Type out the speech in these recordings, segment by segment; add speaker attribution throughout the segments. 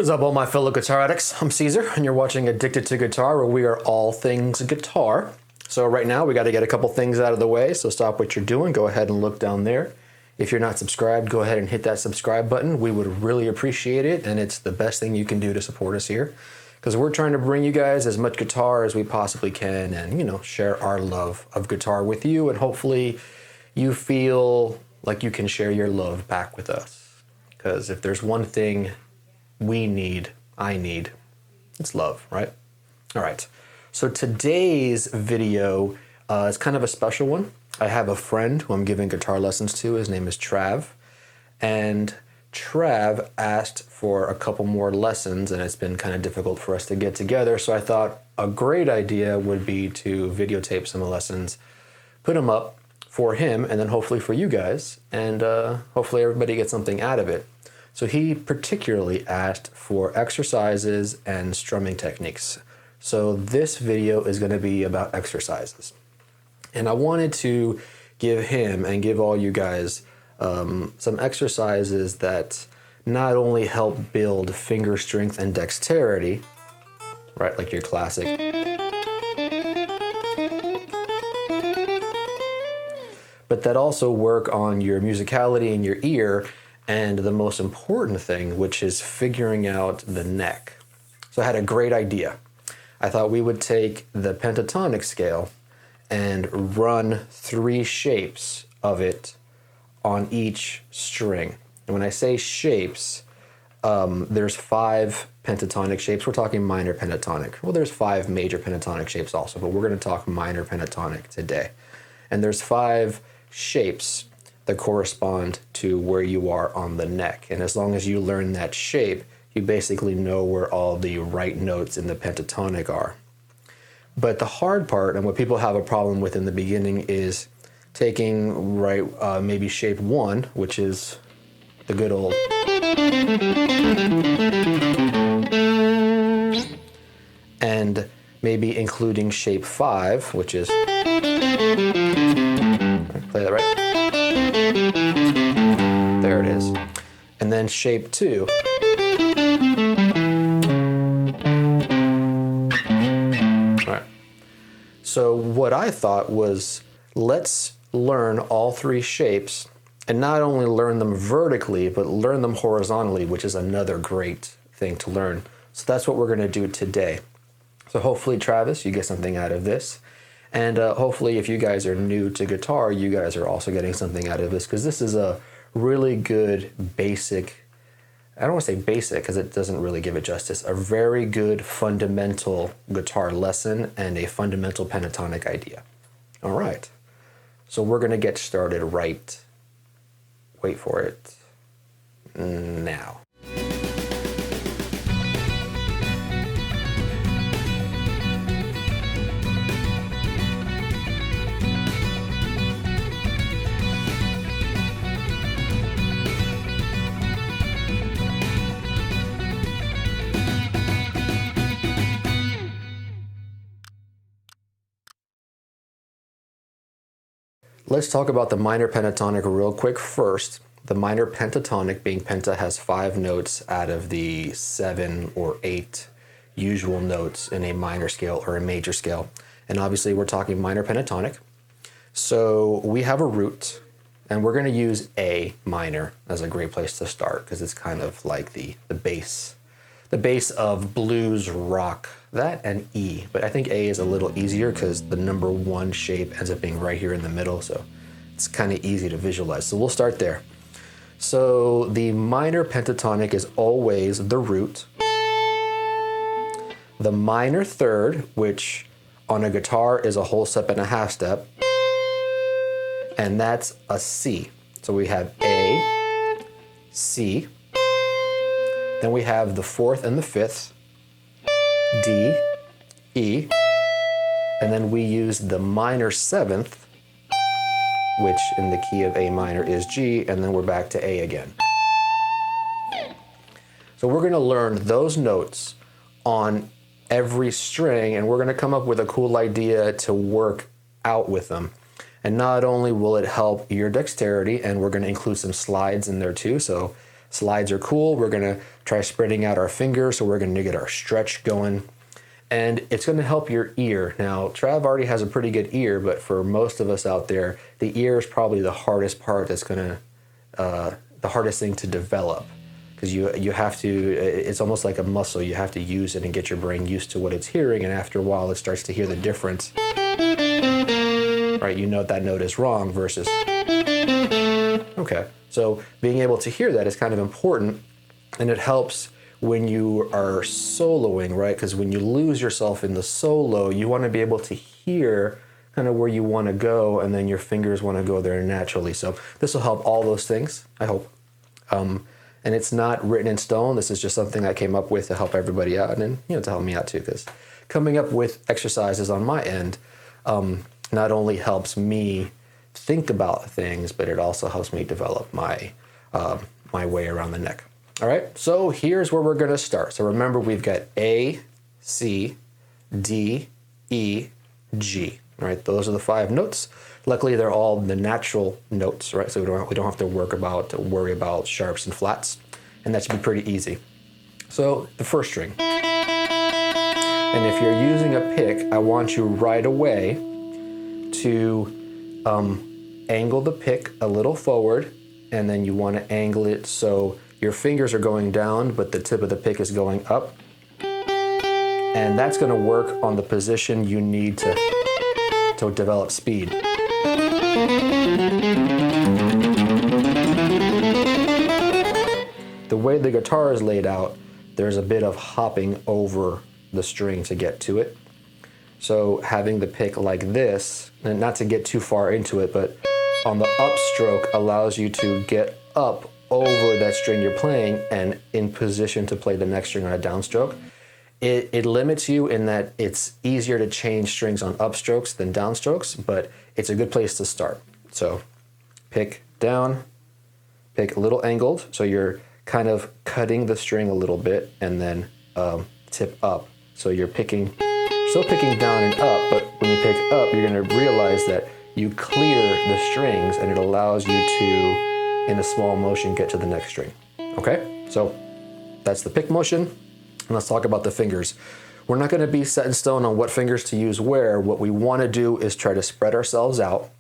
Speaker 1: What is up, all my fellow guitar addicts? I'm Caesar, and you're watching Addicted to Guitar, where we are all things guitar. So right now, we got to get a couple things out of the way, so stop what you're doing. Go ahead and look down there. If you're not subscribed, go ahead and hit that subscribe button. We would really appreciate it, and it's the best thing you can do to support us here, because we're trying to bring you guys as much guitar as we possibly can and, you know, share our love of guitar with you, and hopefully you feel like you can share your love back with us. Because if there's one thing I need, it's love, right? All right, so today's video is kind of a special one. I have a friend who I'm giving guitar lessons to. His name is Trav, and Trav asked for a couple more lessons, and it's been kind of difficult for us to get together, so I thought a great idea would be to videotape some lessons, put them up for him, and then hopefully for you guys, and hopefully everybody gets something out of it. So he particularly asked for exercises and strumming techniques. So this video is going to be about exercises. And I wanted to give him and give all you guys some exercises that not only help build finger strength and dexterity, right, like your classic, but that also work on your musicality and your ear, and the most important thing, which is figuring out the neck. So I had a great idea. I thought we would take the pentatonic scale and run 3 shapes of it on each string. And when I say shapes, there's 5 pentatonic shapes. We're talking minor pentatonic. Well, there's 5 major pentatonic shapes also, but we're going to talk minor pentatonic today. And there's 5 shapes that correspond to where you are on the neck. And as long as you learn that shape, you basically know where all the right notes in the pentatonic are. But the hard part, and what people have a problem with in the beginning, is taking maybe shape 1, which is the good old, and maybe including shape 5, which is, play that right? There it is. And then shape 2. All right. So what I thought was, let's learn all 3 shapes, and not only learn them vertically, but learn them horizontally, which is another great thing to learn. So that's what we're going to do today. So hopefully, Travis, you get something out of this. And hopefully, if you guys are new to guitar, you guys are also getting something out of this, because this is a really good basic, I don't want to say basic because it doesn't really give it justice, a very good fundamental guitar lesson and a fundamental pentatonic idea. All right, so we're going to get started right, wait for it, now. Let's talk about the minor pentatonic real quick first. The minor pentatonic, being penta, has 5 notes out of the 7 or 8 usual notes in a minor scale or a major scale. And obviously we're talking minor pentatonic. So we have a root, and we're going to use A minor as a great place to start, because it's kind of like the base of blues rock. That and E, but I think A is a little easier because the number 1 shape ends up being right here in the middle, so it's kind of easy to visualize. So we'll start there. So the minor pentatonic is always the root, the minor third, which on a guitar is a whole step and a half step, and that's a C. So we have A, C, then we have the 4th and the 5th, D, E, and then we use the minor 7th, which in the key of A minor is G, and then we're back to A again. So we're going to learn those notes on every string, and we're going to come up with a cool idea to work out with them. And not only will it help your dexterity, and we're going to include some slides in there too, so Slides are cool. We're gonna try spreading out our fingers, so we're gonna get our stretch going. And it's gonna help your ear. Now, Trav already has a pretty good ear, but for most of us out there, the ear is probably the hardest part that's gonna, the hardest thing to develop. Because you have to, it's almost like a muscle. You have to use it and get your brain used to what it's hearing, and after a while it starts to hear the difference. Right, you know that note is wrong versus, okay. So being able to hear that is kind of important, and it helps when you are soloing, right? Because when you lose yourself in the solo, you want to be able to hear kind of where you want to go, and then your fingers want to go there naturally. So this will help all those things, I hope. And it's not written in stone. This is just something I came up with to help everybody out, and to help me out too, because coming up with exercises on my end not only helps me think about things, but it also helps me develop my way around the neck. All right, so here's where we're gonna start. So remember, we've got A, C, D, E, G. All right, those are the 5 notes. Luckily, they're all the natural notes, right? So we don't have to worry about sharps and flats, and that should be pretty easy. So the first string. And if you're using a pick, I want you right away to angle the pick a little forward, and then you want to angle it so your fingers are going down, but the tip of the pick is going up. And that's going to work on the position you need to develop speed. The way the guitar is laid out, there's a bit of hopping over the string to get to it. So having the pick like this, and not to get too far into it, but on the upstroke allows you to get up over that string you're playing and in position to play the next string on a downstroke. It limits you in that it's easier to change strings on upstrokes than downstrokes, but it's a good place to start. So pick down, pick a little angled, so you're kind of cutting the string a little bit, and then tip up. So you're still picking down and up, but when you pick up, you're gonna realize that you clear the strings, and it allows you to, in a small motion, get to the next string. Okay, so that's the pick motion. And let's talk about the fingers. We're not gonna be set in stone on what fingers to use where. What we wanna do is try to spread ourselves out,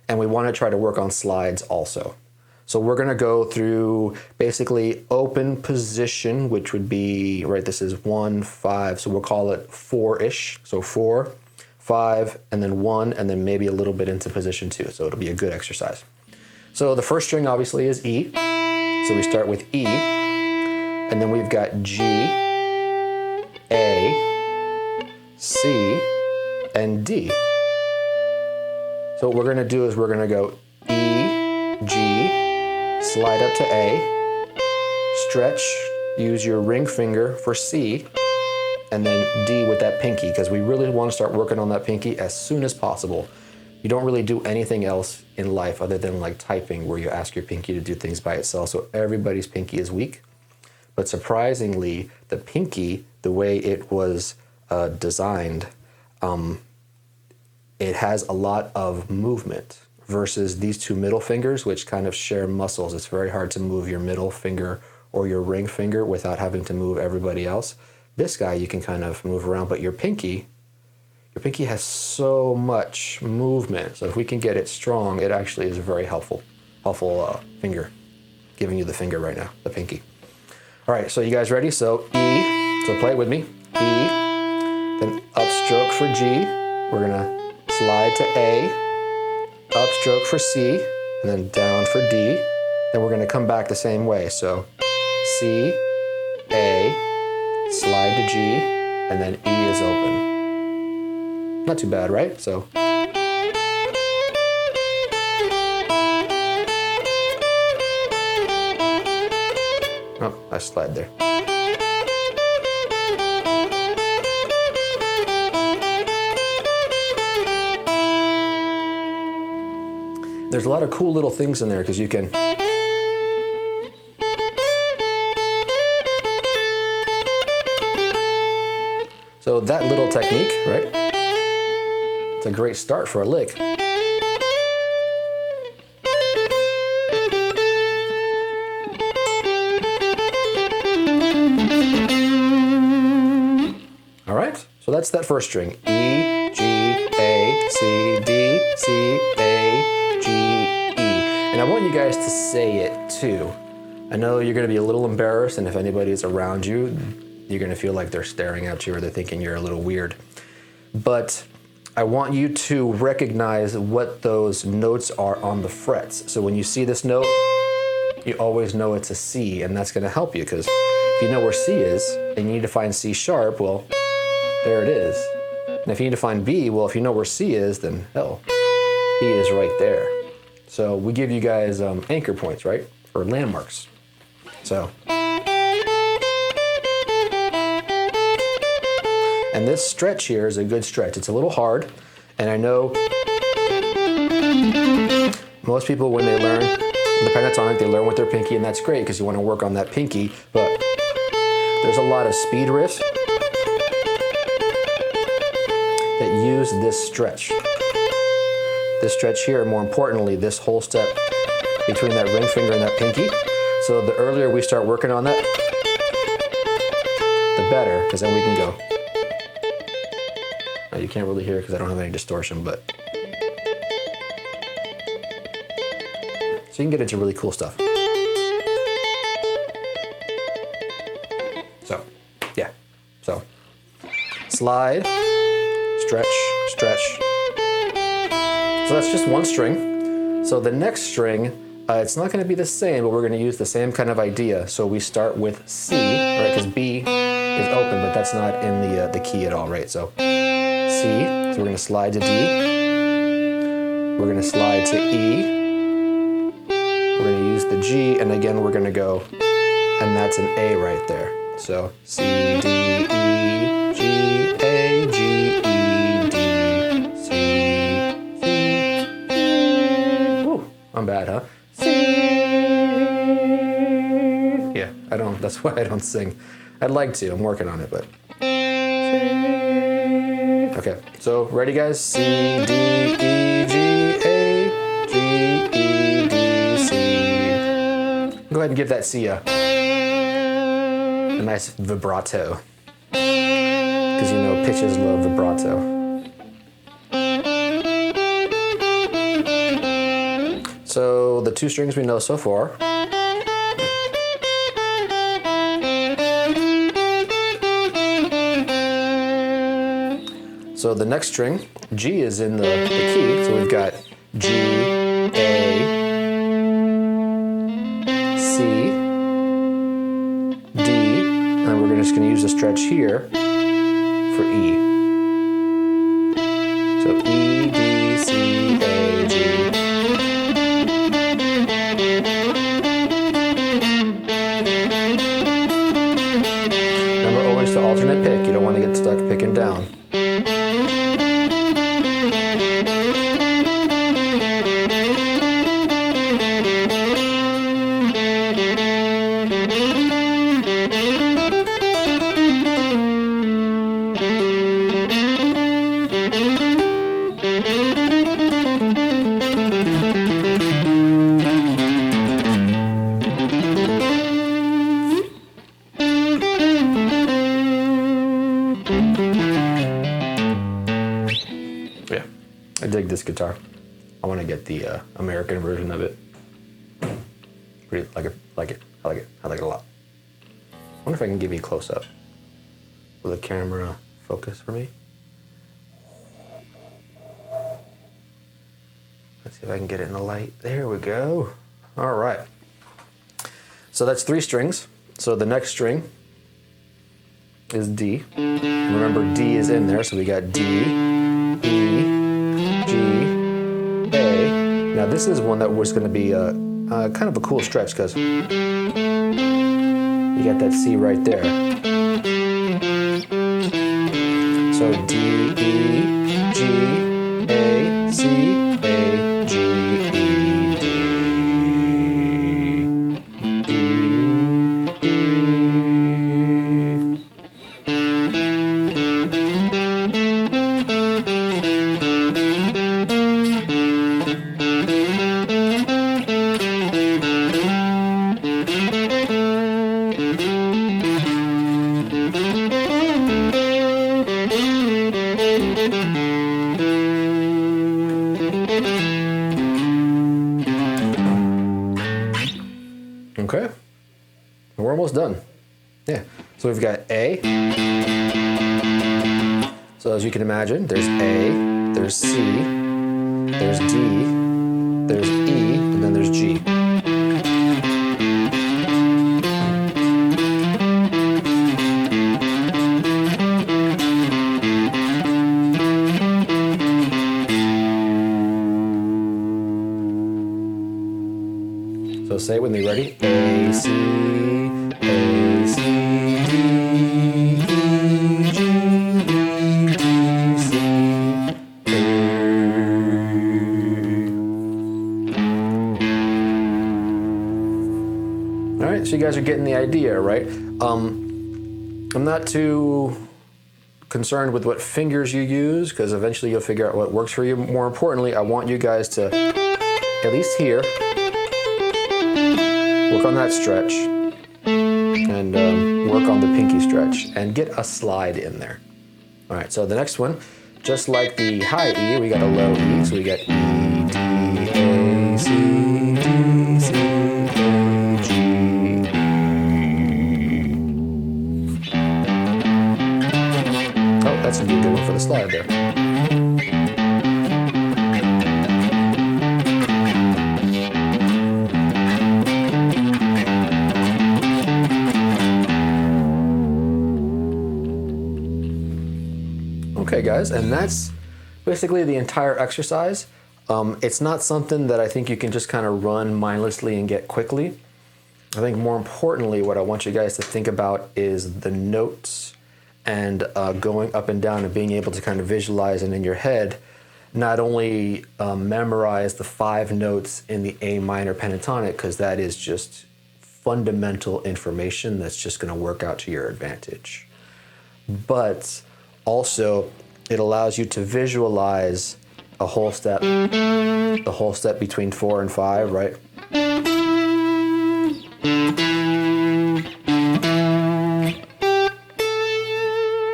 Speaker 1: and we wanna try to work on slides also. So we're gonna go through basically open position, which would be, right, this is 1, 5, so we'll call it 4-ish. So 4, 5, and then 1, and then maybe a little bit into position 2. So it'll be a good exercise. So the first string obviously is E. So we start with E, and then we've got G, A, C, and D. So what we're gonna do is we're gonna go E, G, slide up to A, stretch, use your ring finger for C, and then D with that pinky, because we really want to start working on that pinky as soon as possible. You don't really do anything else in life other than like typing, where you ask your pinky to do things by itself. So everybody's pinky is weak. But surprisingly, the pinky, the way it was designed, it has a lot of movement versus these 2 middle fingers, which kind of share muscles. It's very hard to move your middle finger or your ring finger without having to move everybody else. This guy you can kind of move around, but your pinky has so much movement. So if we can get it strong, it actually is a very helpful finger. Giving you the finger right now, the pinky. All right, so you guys ready? So E, so play it with me. E, then upstroke for G. We're gonna slide to A, upstroke for C, and then down for D. Then we're gonna come back the same way. So C, A, slide to G, and then E is open. Not too bad, right? So. Oh, I slide there. There's a lot of cool little things in there because you can. So that little technique, right? It's a great start for a lick. that's that first string. E, G, A, C, D, C, A, G, E. And I want you guys to say it too. I know you're going to be a little embarrassed, and if anybody's around you, you're going to feel like they're staring at you or they're thinking you're a little weird. But I want you to recognize what those notes are on the frets. So when you see this note, you always know it's a C, and that's going to help you, because if you know where C is and you need to find C sharp, well, there it is. And if you need to find B, well, if you know where C is, then hell, B is right there. So we give you guys anchor points, right? Or landmarks. So. And this stretch here is a good stretch. It's a little hard, and I know most people, when they learn the pentatonic, they learn with their pinky, and that's great because you want to work on that pinky, but there's a lot of speed riffs that use this stretch. This stretch here, more importantly, this whole step between that ring finger and that pinky. So the earlier we start working on that, the better, because then we can go. Now, you can't really hear because I don't have any distortion, but so you can get into really cool stuff. So, yeah. So, slide, stretch, stretch. So that's just one string. So the next string, it's not going to be the same, but we're going to use the same kind of idea. So we start with C, right? Because B is open, but that's not in the key at all, right? So C. So we're going to slide to D. We're going to slide to E. We're going to use the G, and again we're going to go, and that's an A right there. So C, D, E, G, A, G, E, D, C, C. Woo, I'm bad, huh? C. Yeah, that's why I don't sing. I'd like to, I'm working on it, but. Okay, so ready guys? C, D, E, G, A, G, E, D, C. Go ahead and give that C a nice vibrato. Because you know pitches love vibrato. So the two strings we know so far. So the next string, G, is in the key. So we've got G, A, C, D, and we're just going to use the stretch here for E. So E, D, C, A, G. Remember always to alternate pick. You don't want to get stuck picking down. Yeah, I dig this guitar. I want to get the American version of it. Really like it. I like it a lot. I wonder if I can give you a close up. Will the camera focus for me? Let's see if I can get it in the light. There we go. All right. So that's three strings. So the next string is D. Remember, D is in there, so we got D, E, G, A. Now this is one that was going to be kind of a cool stretch because you got that C right there. So D, E, G, A, C, A, G, E, D, E, E. Okay. We're almost done. Yeah. So we've got A. So as you can imagine, there's A, there's C, there's D, there's E, and then there's G. So say it with me, ready? A, C, A, C, D, E, G, E, D, C, A. All right, so you guys are getting the idea, right? I'm not too concerned with what fingers you use, because eventually you'll figure out what works for you. More importantly, I want you guys to, at least here, work on that stretch, and work on the pinky stretch, and get a slide in there. All right, so the next one, just like the high E, we got a low E, so we got E, D, A, C, D, C, A, G, E. Oh, that's a good one for the slide there. Okay, guys, and that's basically the entire exercise. It's not something that I think you can just kind of run mindlessly and get quickly. I think more importantly, what I want you guys to think about is the notes and going up and down and being able to kind of visualize and in your head, not only memorize the 5 notes in the A minor pentatonic, because that is just fundamental information that's just going to work out to your advantage, but also it allows you to visualize a whole step, the whole step between 4 and 5, right?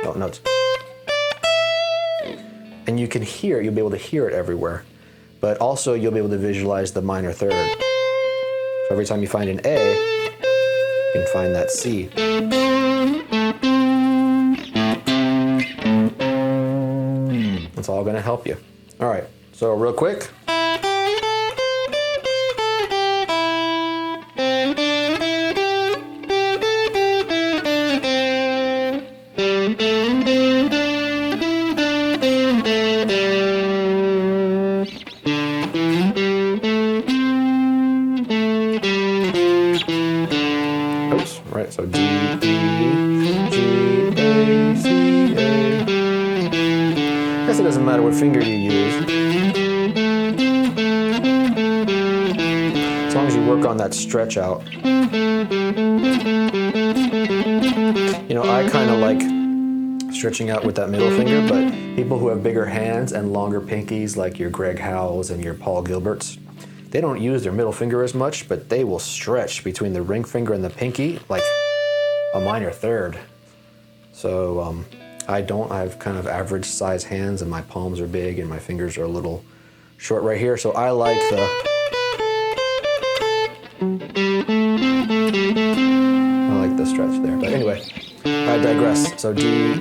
Speaker 1: Oh, notes. And you can hear, you'll be able to hear it everywhere, but also you'll be able to visualize the minor third. So every time you find an A, you can find that C. It's all going to help you. All right, so real quick. Oops, right, so D, E, G, A, C, A. I guess it doesn't matter what finger you use, as long as you work on that stretch out. You know, I kind of like stretching out with that middle finger, but people who have bigger hands and longer pinkies, like your Greg Howells and your Paul Gilberts, they don't use their middle finger as much, but they will stretch between the ring finger and the pinky like a minor third. So I don't. I have kind of average size hands, and my palms are big, and my fingers are a little short right here. So I like the. I like the stretch there. But anyway, I digress. So D, E,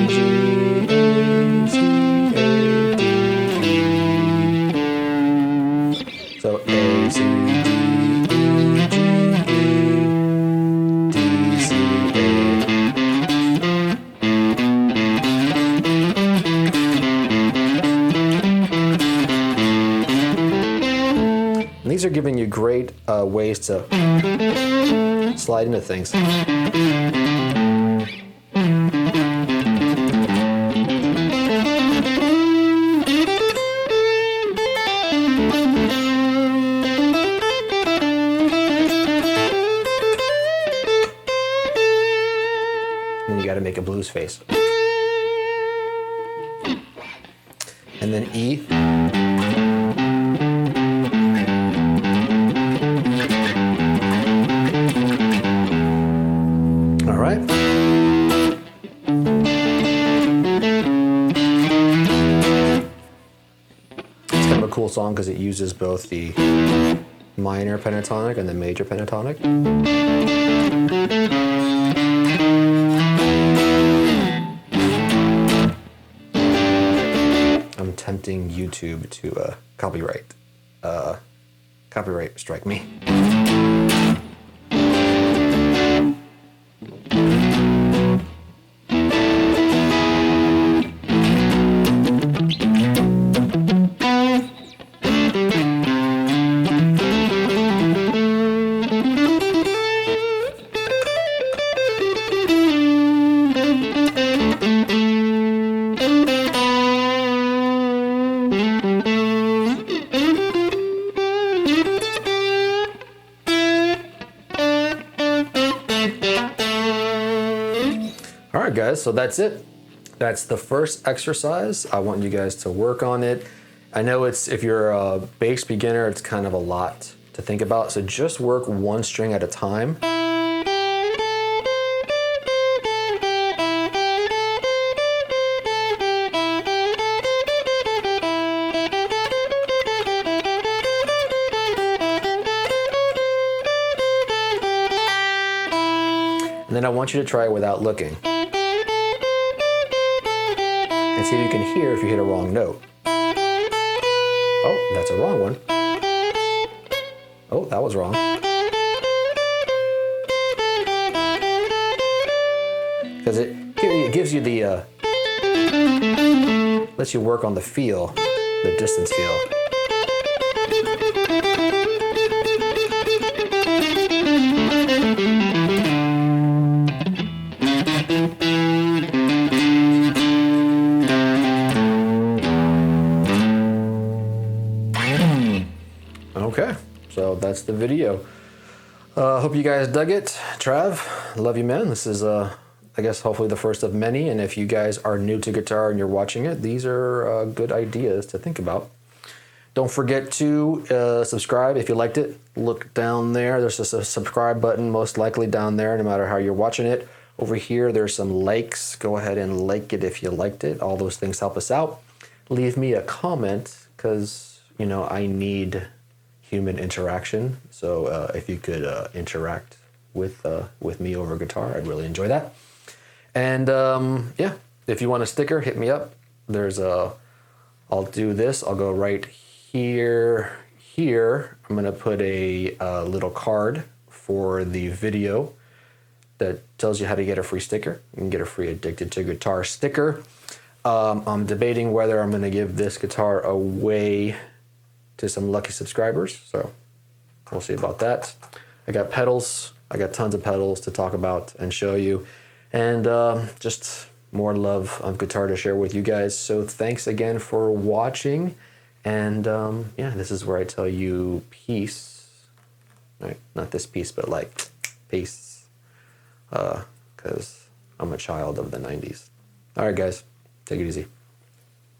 Speaker 1: G, A, C, A, D, E. So A, C, D, E, G, E, D, C, A. And these are giving you great ways to slide into things. And you got to make a blues face. And then E. All right. It's kind of a cool song because it uses both the minor pentatonic and the major pentatonic. I'm tempting YouTube to copyright strike me. All right, guys, so that's it. That's the first exercise. I want you guys to work on it. I know if you're a bass beginner, it's kind of a lot to think about. So just work one string at a time. And then I want you to try it without looking. And see if you can hear if you hit a wrong note. Oh, that's a wrong one. Oh, that was wrong. Because it gives you the, lets you work on the feel, the distance feel. Okay, so that's the video. Hope you guys dug it. Trav, love you, man. This is, I guess, hopefully the first of many. And if you guys are new to guitar and you're watching it, these are good ideas to think about. Don't forget to subscribe if you liked it. Look down there. There's just a subscribe button, most likely down there, no matter how you're watching it. Over here, there's some likes. Go ahead and like it if you liked it. All those things help us out. Leave me a comment because, you know, I need human interaction. So if you could interact with me over guitar, I'd really enjoy that. And yeah, if you want a sticker, hit me up. There's I'll do this. I'll go right here. I'm gonna put a little card for the video that tells you how to get a free sticker. You can get a free Addicted to Guitar sticker. I'm debating whether I'm gonna give this guitar away to some lucky subscribers, so we'll see about that. I got pedals. I got tons of pedals to talk about and show you, and just more love of guitar to share with you guys. So thanks again for watching, and yeah, this is where I tell you peace. Right? Not this piece, but like peace, because I'm a child of the 90s. All right, guys, take it easy.